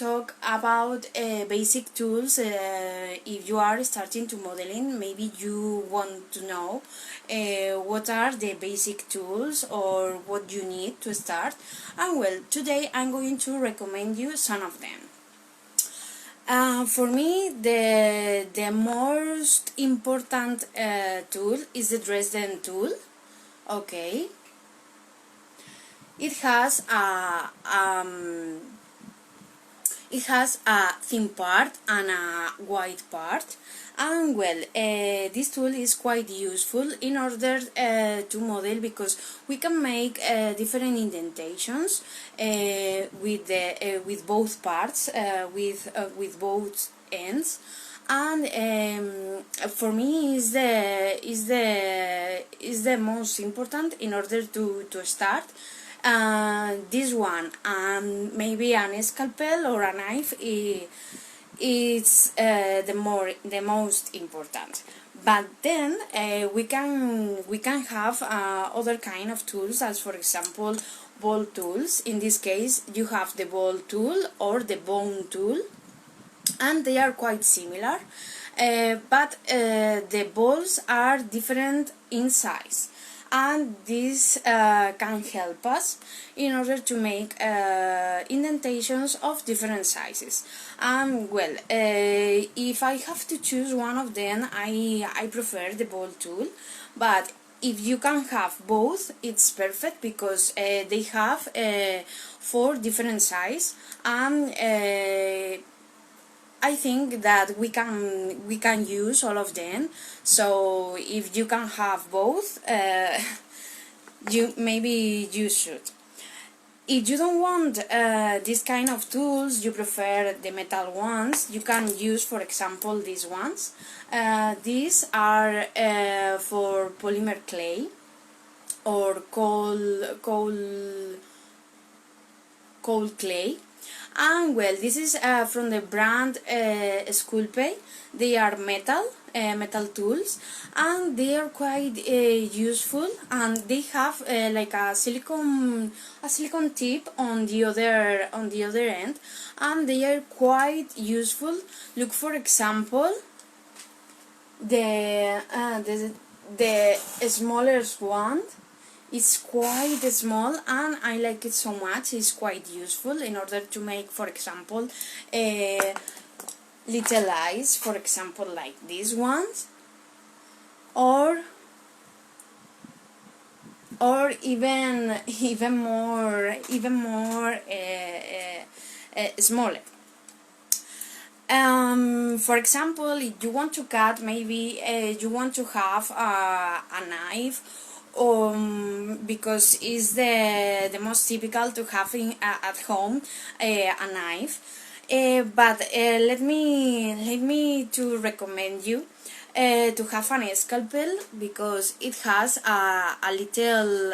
talk about basic tools. If you are starting to modeling, maybe you want to know what are the basic tools or what you need to start. And well, today I'm going to recommend you some of them. For me, the most important tool is the Dresden tool. Okay, it has a thin part and a wide part, and well, this tool is quite useful in order to model, because we can make different indentations with both parts, with both ends. And for me is the most important in order to start. This one, maybe an scalpel or a knife, is the most important. But then we can have other kind of tools, as for example ball tools. In this case, you have the ball tool or the bone tool, and they are quite similar, but the balls are different in size. And this can help us in order to make indentations of different sizes. Well, if I have to choose one of them, I prefer the ball tool, but if you can have both, it's perfect, because they have 4 different sizes, and I think that we can use all of them. So if you can have both, you should. If you don't want this kind of tools, you prefer the metal ones, you can use, for example, these ones. These are for polymer clay or cold clay. And well, this is from the brand Sculpey. They are metal tools, and they are quite useful, and they have like a silicone tip on the other end, and they are quite useful. Look, for example, the smallest one. It's quite small, and I like it so much. It's quite useful in order to make, for example, little eyes, for example, like these ones, or even more smaller. For example, if you want to cut, maybe you want to have a knife, because it's the most typical to have at home, a knife. But let me to recommend you to have an scalpel, because it has a little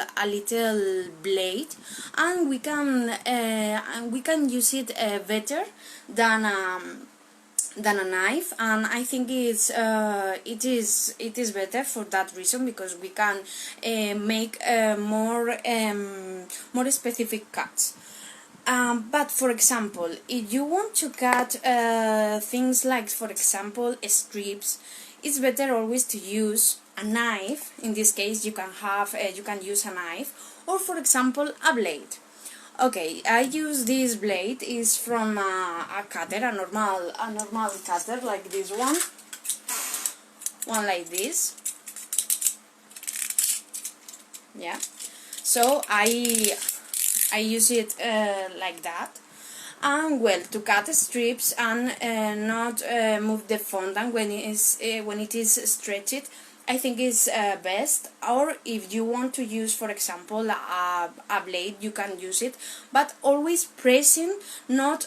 blade, and we can use it better than a knife. And I think it is better for that reason, because we can make more specific cuts. But for example, if you want to cut things like, for example, strips, it's better always to use a knife. In this case, you can use a knife, or for example a blade. Okay, I use this blade. Is from a cutter, a normal cutter, like this one like this. Yeah. So I use it like that. And well, to cut strips and not move the fondant when it is stretched, I think is best. Or if you want to use, for example, a blade, you can use it, but always pressing, not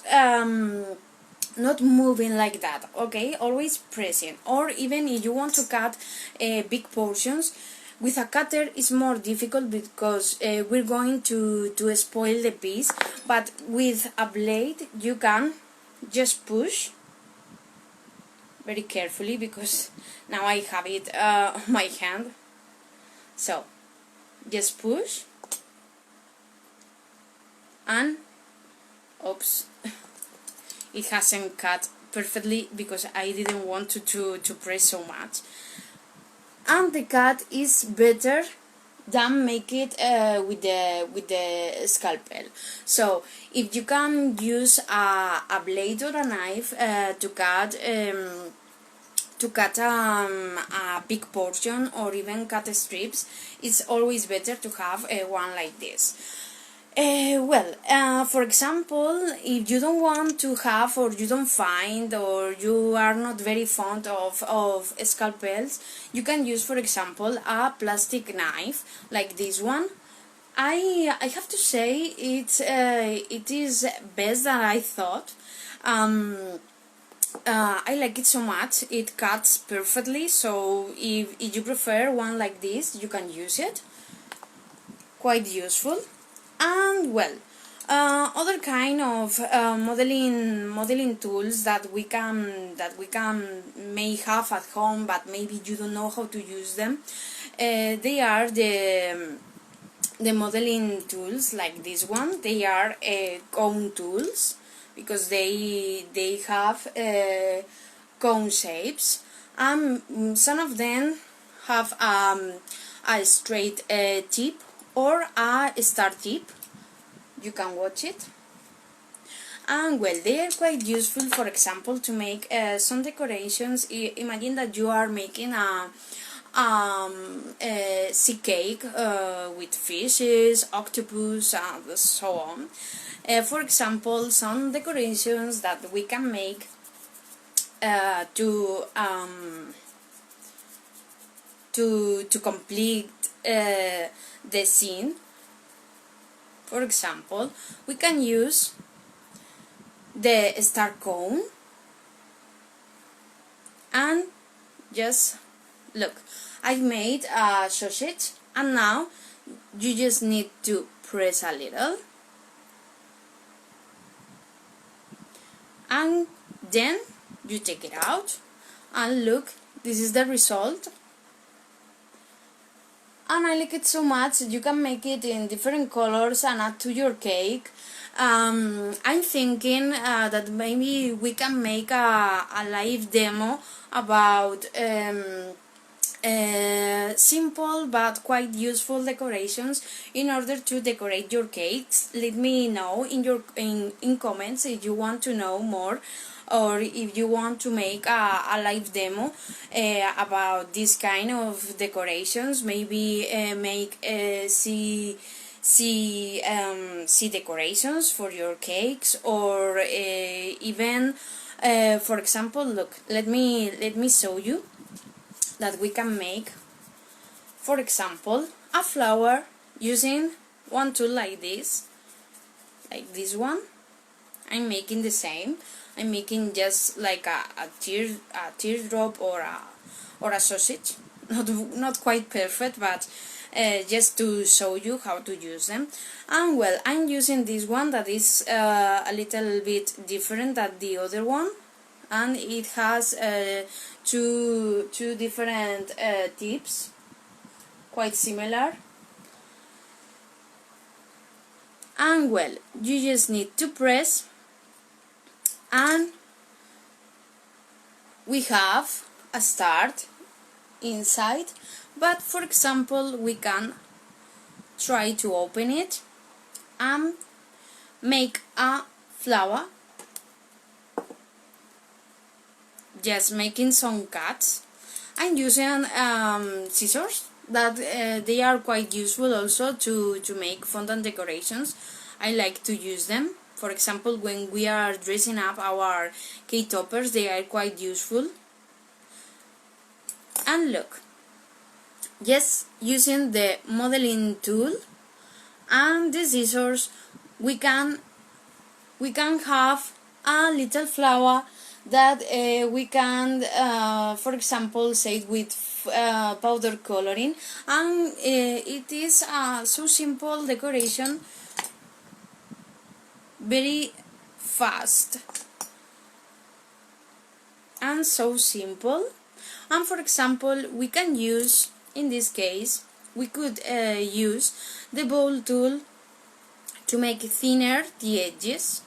moving like that. Okay, always pressing. Or even if you want to cut big portions, with a cutter it's more difficult, because we're going to spoil the piece. But with a blade, you can just push very carefully, because now I have it on my hand. So just push, and oops, it hasn't cut perfectly because I didn't want to press so much. And the cut is better than make it with the scalpel. So if you can use a blade or a knife to cut a big portion or even cut strips, it's always better to have one like this. For example, if you don't want to have, or you don't find, or you are not very fond of scalpels, you can use, for example, a plastic knife like this one. I have to say it is best than I thought. I like it so much. It cuts perfectly. So if you prefer one like this, you can use it. Quite useful. And other kind of modeling tools that we can may have at home, but maybe you don't know how to use them. They are the modeling tools like this one. They are cone tools because they have cone shapes. Some of them have a straight tip or a star tip. You can watch it. And they are quite useful, for example, to make some decorations. Imagine that you are making a sea cake with fishes, octopus, and so on. For example, some decorations that we can make to complete the scene. For example, we can use the star cone and just look, I made a sausage, and now you just need to press a little and then you take it out and look, this is the result. And I like it so much. You can make it in different colors and add to your cake. I'm thinking that maybe we can make a live demo about simple but quite useful decorations in order to decorate your cakes. Let me know in comments if you want to know more, or if you want to make a live demo about this kind of decorations. Maybe make see decorations for your cakes, or even for example, look, let me show you that we can make, for example, a flower using one tool like this one. I'm making the same. I'm making just like a teardrop or a sausage. Not quite perfect, but just to show you how to use them. And I'm using this one that is a little bit different than the other one, and it has two different tips, quite similar. And you just need to press, and we have a start inside. But for example, we can try to open it and make a flower, just making some cuts. I'm using scissors that they are quite useful also to make fondant decorations. I like to use them. For example, when we are dressing up our cake toppers, they are quite useful. And look, just using the modeling tool and the scissors, we can have a little flower that we can, for example, say with powder coloring, and it is so simple decoration, very fast and so simple. And for example, we can use, in this case, we could use the bowl tool to make thinner the edges.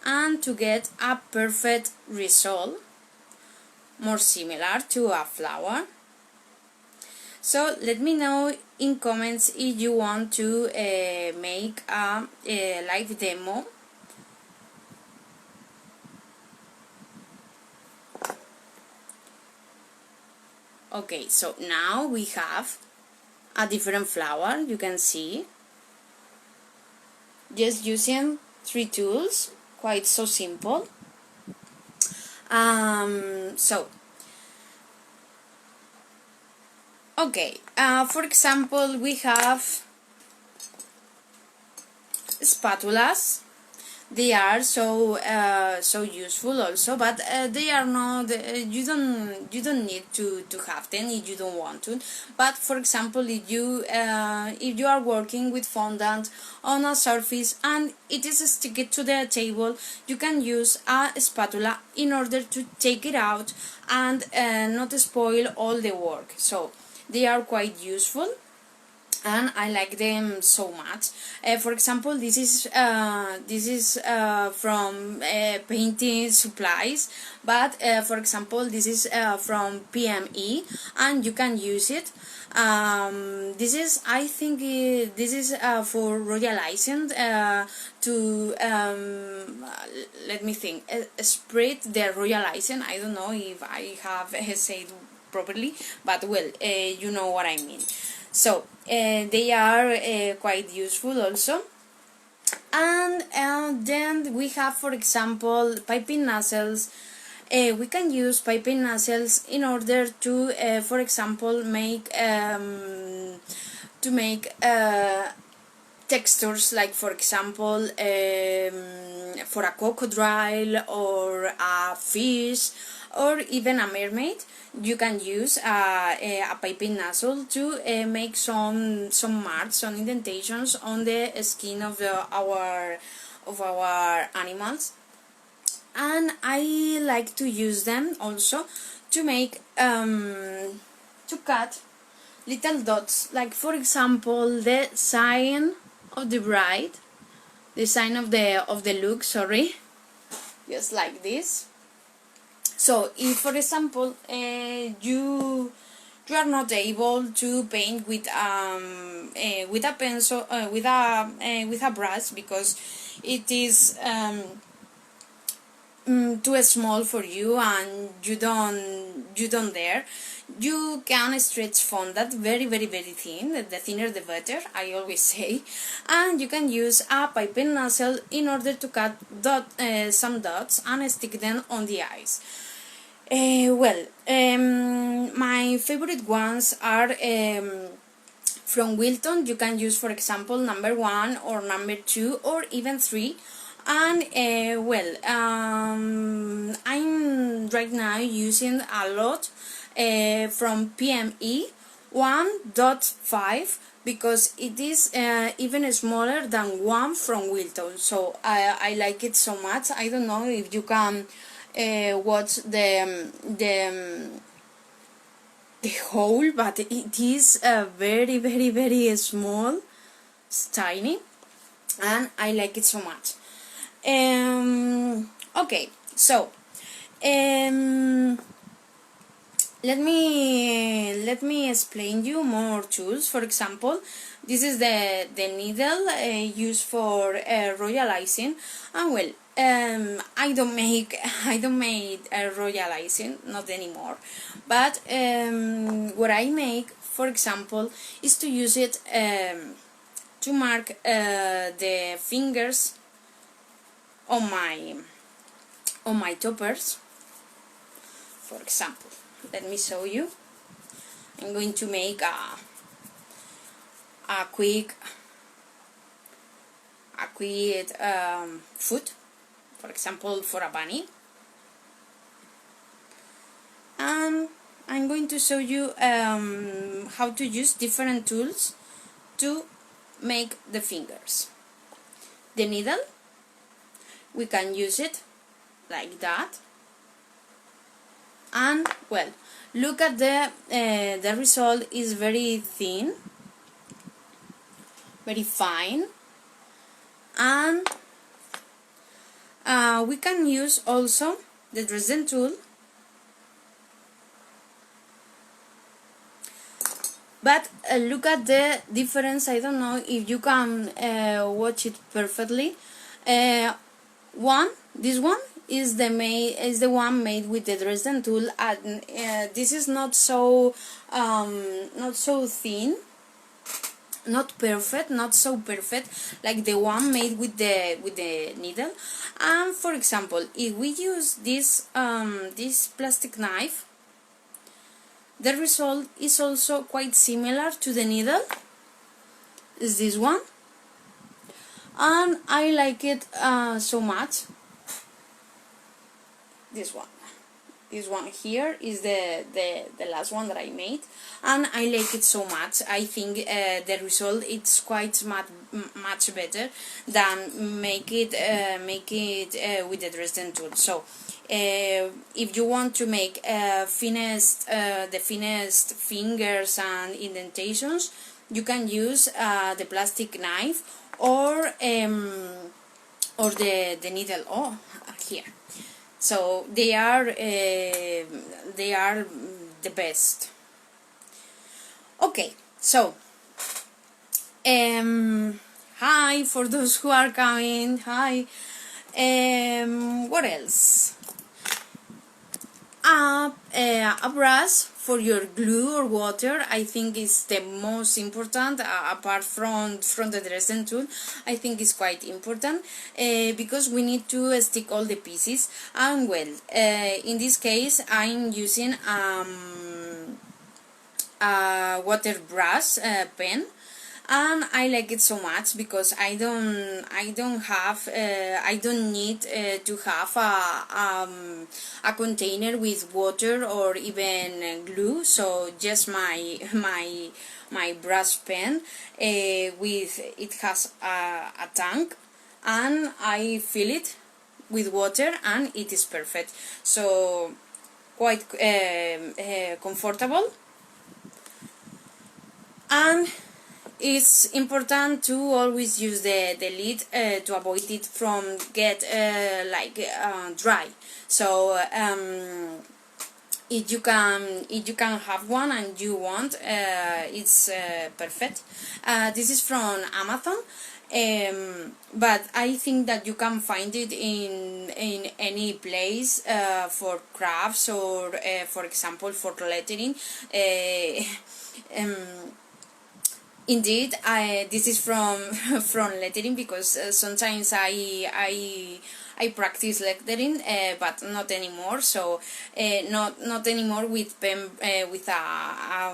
and to get a perfect result, more similar to a flower. So let me know in comments if you want to make a live demo. Okay, so now we have a different flower, you can see. Just using 3 tools, quite so simple. Okay, for example, we have spatulas. They are so useful also, but they are not. You don't need to have them if you don't want to. But for example, if you are working with fondant on a surface and it is sticky to the table, you can use a spatula in order to take it out and not spoil all the work. So they are quite useful, and I like them so much. For example, this is from painting supplies, but for example, this is from PME, and you can use it. This is, I think, this is for royalizing to let me think, spread the royalizing. I don't know if I have said properly, but well, you know what I mean. So they are quite useful also. And then we have, for example, piping nozzles. We can use piping nozzles in order to, for example, make textures, like for example for a crocodile or a fish or even a mermaid. You can use a piping nozzle to make some marks, some indentations on the skin of our animals. And I like to use them also to make to cut little dots, like for example the sign of the bride, the sign of the look, sorry, just like this. So if, for example, you are not able to paint with a pencil, with a brush, because it is too small for you and you don't dare, you can stretch fondant very thin. The thinner the better, I always say. And you can use a piping nozzle in order to cut some dots and stick them on the eyes. My favorite ones are from Wilton. You can use, for example, number 1 or number 2 or even 3. And I'm right now using a lot from PME 1.5, because it is even smaller than 1 from Wilton. So I like it so much. I don't know if you can watch the hole, but it is very small. It's tiny, and I like it so much. Okay, so let me explain you more tools. For example, this is the needle used for royalizing, and I don't make royalizing, not anymore, but what I make, for example, is to use it to mark the fingers on my toppers. For example, let me show you. I'm going to make a quick foot, for example, for a bunny, and I'm going to show you how to use different tools to make the fingers. The needle, we can use it like that, and look at the result is very thin, very fine, and We can use also the Dresden tool, but look at the difference. I don't know if you can watch it perfectly. This one is the one made with the Dresden tool, and this is not so thin, not perfect, not so perfect like the one made with the needle. And for example, if we use this plastic knife, the result is also quite similar to the needle. Is this one, and I like it so much. This one here is the last one that I made, and I like it so much. I think the result is quite much better than make it with the Dresden tool. So if you want to make the finest fingers and indentations, you can use the plastic knife or the needle. Oh, here. So they are the best. Okay, so hi for those who are coming. Hi. What else? A brush for your glue or water, I think is the most important, apart from the Dresden tool. I think it's quite important because we need to stick all the pieces. And well, in this case I'm using a water brush pen, and I like it so much because I don't need to have a container with water or even glue. So just my brush pen with it has a tank, and I fill it with water and it is perfect. So quite comfortable, and it's important to always use the lid to avoid it from get dry. So if you can have one and you want, it's perfect. This is from Amazon, but I think that you can find it in any place for crafts or for example for lettering. Indeed, this is from lettering because sometimes I practice lettering, but not anymore. So not anymore with pen with a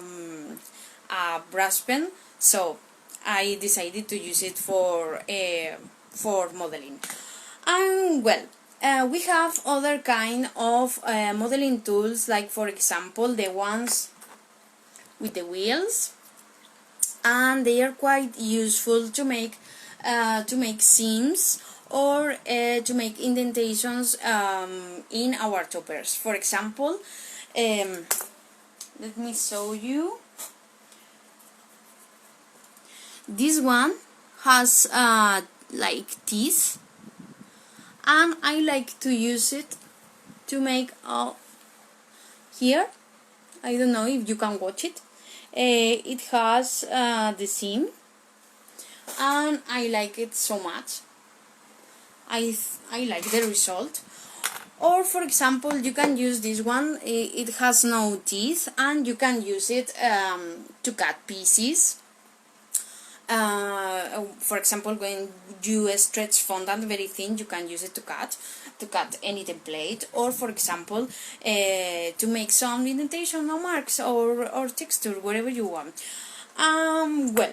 brush pen. So I decided to use it for modeling. And well, we have other kind of modeling tools, like for example the ones with the wheels, and they are quite useful to make seams or to make indentations in our toppers. For example, let me show you. This one has like teeth, and I like to use it to make here. I don't know if you can watch it. It has the seam, and I like it so much. I like the result. Or for example, you can use this one. It has no teeth, and you can use it to cut pieces. For example, when you stretch fondant very thin, you can use it to cut any template, or for example to make some indentation or marks or texture, whatever you want. Well,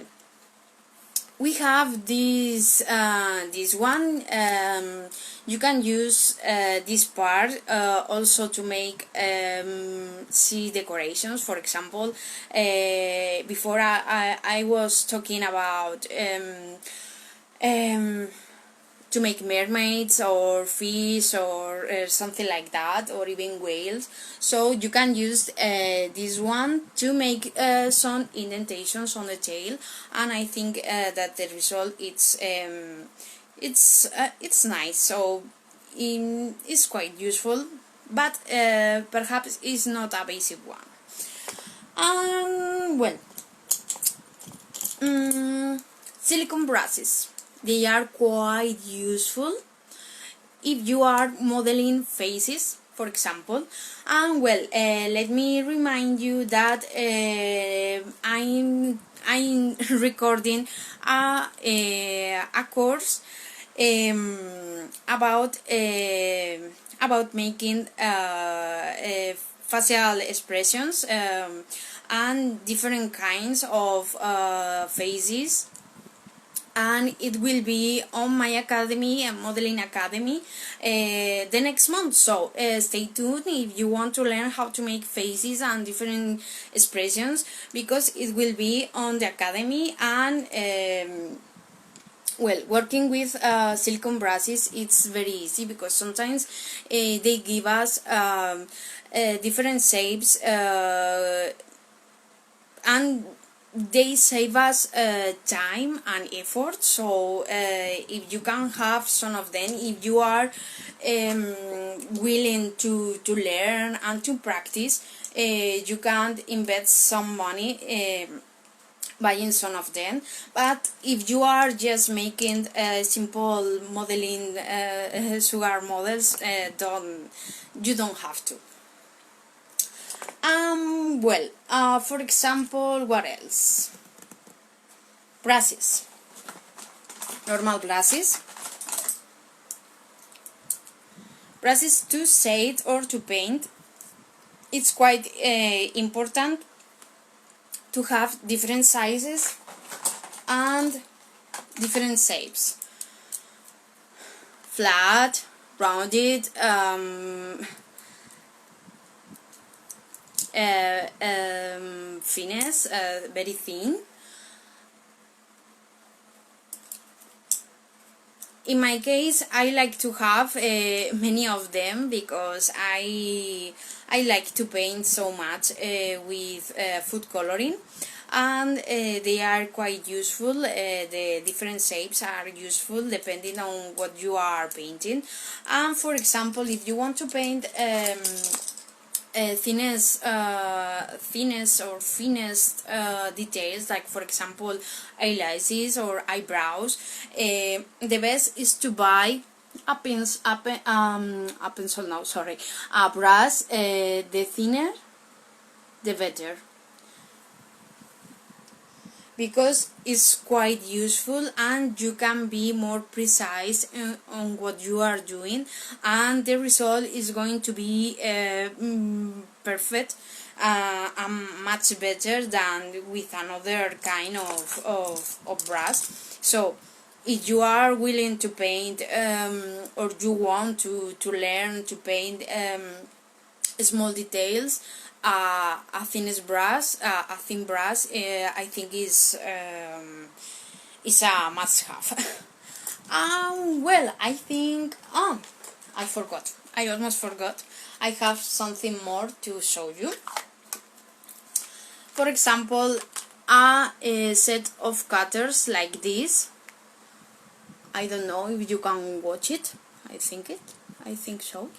we have this one. You can use this part also to make sea decorations. For example, before I was talking about to make mermaids or fish or something like that, or even whales. So you can use this one to make some indentations on the tail, and I think that the result it's nice. So is quite useful, but perhaps is not a basic one. Well, silicone brushes, they are quite useful if you are modeling faces, for example. And well, let me remind you that I'm recording a course about making facial expressions and different kinds of faces, and it will be on my academy, Modeling Academy, the next month. So stay tuned if you want to learn how to make faces and different expressions, because it will be on the academy. And well, working with silicone brushes, it's very easy, because sometimes they give us different shapes and they save us time and effort. So if you can have some of them, if you are willing to learn and to practice, you can invest some money buying some of them. But if you are just making simple modeling sugar models, you don't have to. Well, for example, what else? Brushes, normal brushes to shade or to paint. It's quite important to have different sizes and different shapes, flat, rounded, finesse, very thin. In my case, I like to have many of them, because I like to paint so much with food coloring, and they are quite useful. The different shapes are useful depending on what you are painting. And for example, if you want to paint thinnest details, like for example eyelashes or eyebrows, the best is to buy a brush. The thinner the better, because it's quite useful and you can be more precise on what you are doing, and the result is going to be perfect and much better than with another kind of brush. So if you are willing to paint or you want to learn to paint small details, a thin brush, I think is a must-have. Well, I think I almost forgot. I have something more to show you. For example, a set of cutters like this. I don't know if you can watch it. I think so.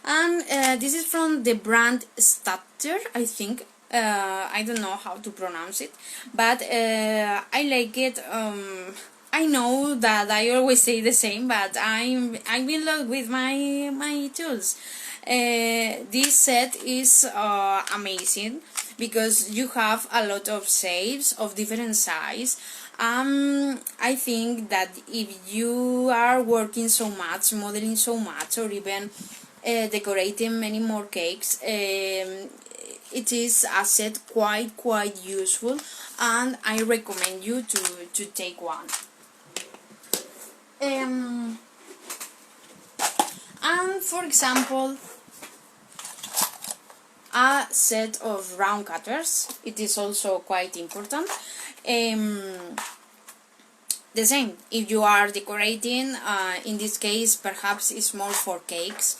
And this is from the brand Stutter, I think. I don't know how to pronounce it, but I like it. I know that I always say the same, but I will look with my tools. This set is amazing, because you have a lot of shapes of different size. I think that if you are working so much, modeling so much, or even decorating many more cakes, it is a set quite useful, and I recommend you to take one. And for example, a set of round cutters, it is also quite important. The same, if you are decorating, in this case perhaps it's more for cakes,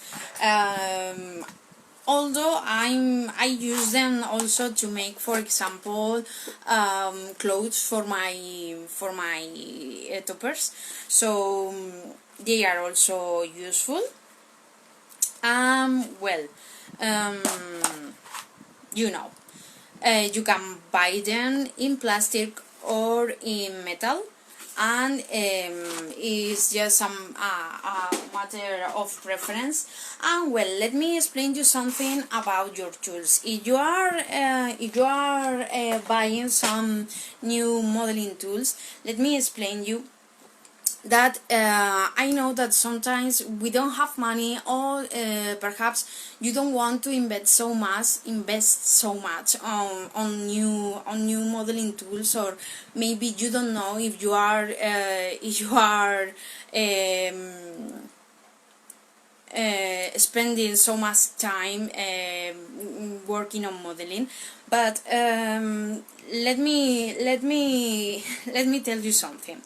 although I use them also to make, for example, clothes for my toppers. So they are also useful. Well, um, you know, you can buy them in plastic or in metal, and it's just a matter of preference. And well, let me explain you something about your tools. If you are buying some new modeling tools, let me explain you that I know that sometimes we don't have money, or perhaps you don't want to invest so much on new modeling tools, or maybe you don't know if you are spending so much time working on modeling. But let me tell you something.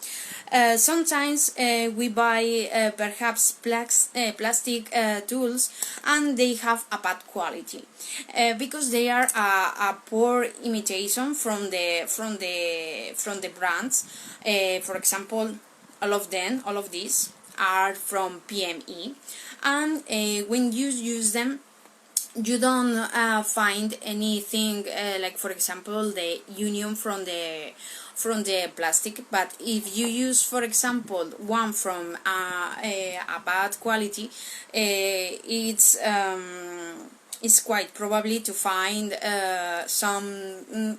Sometimes we buy perhaps plastic tools, and they have a bad quality because they are a poor imitation from the brands. For example, all of these are from PME, and when you use them, you don't find anything like, for example, the union from the plastic. But if you use, for example, one from a bad quality, it's quite probably to find some,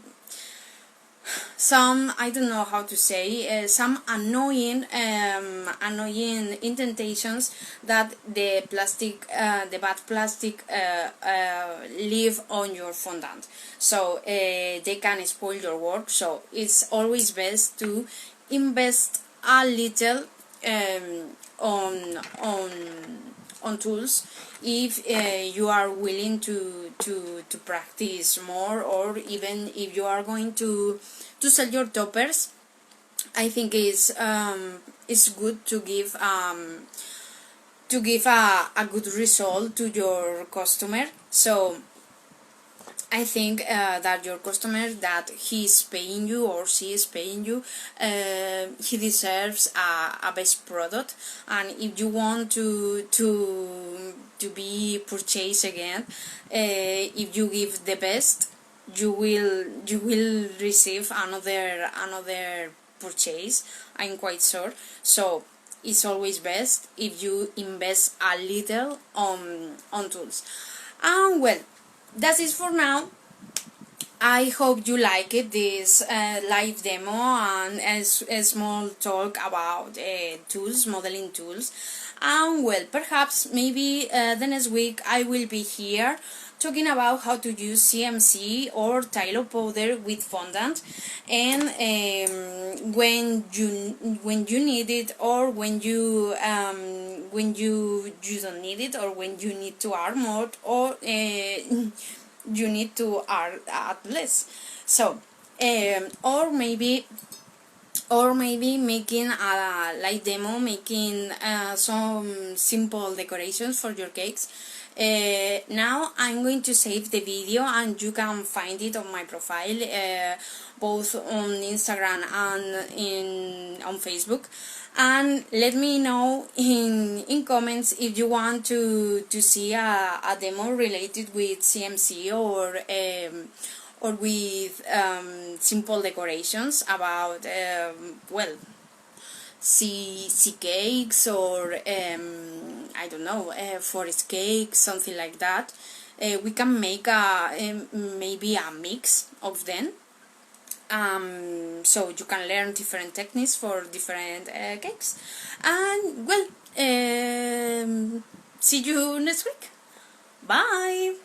I don't know how to say, some annoying indentations that the bad plastic leave on your fondant, so they can spoil your work. So it's always best to invest a little on tools if you are willing to practice more, or even if you are going to sell your toppers. I think it's good to give a good result to your customer. So I think that your customer, that he is paying you or she is paying you, he deserves a best product. And if you want to be purchased again, if you give the best, you will receive another purchase, I'm quite sure. So it's always best if you invest a little on tools. And well, that's it for now. I hope you liked this live demo and a small talk about tools, modeling tools. And well, perhaps maybe the next week I will be here talking about how to use CMC or Tylo powder with fondant, and when you need it, or when you don't need it, or when you need to add more, or you need to add less. So or maybe making a light demo, making some simple decorations for your cakes. Now I'm going to save the video, and you can find it on my profile, both on Instagram and on Facebook. And let me know in comments if you want to see a demo related with CMC, or with simple decorations about sea cakes, or I don't know, forest cake, something like that. We can make maybe a mix of them. So you can learn different techniques for different cakes. And well, see you next week. Bye.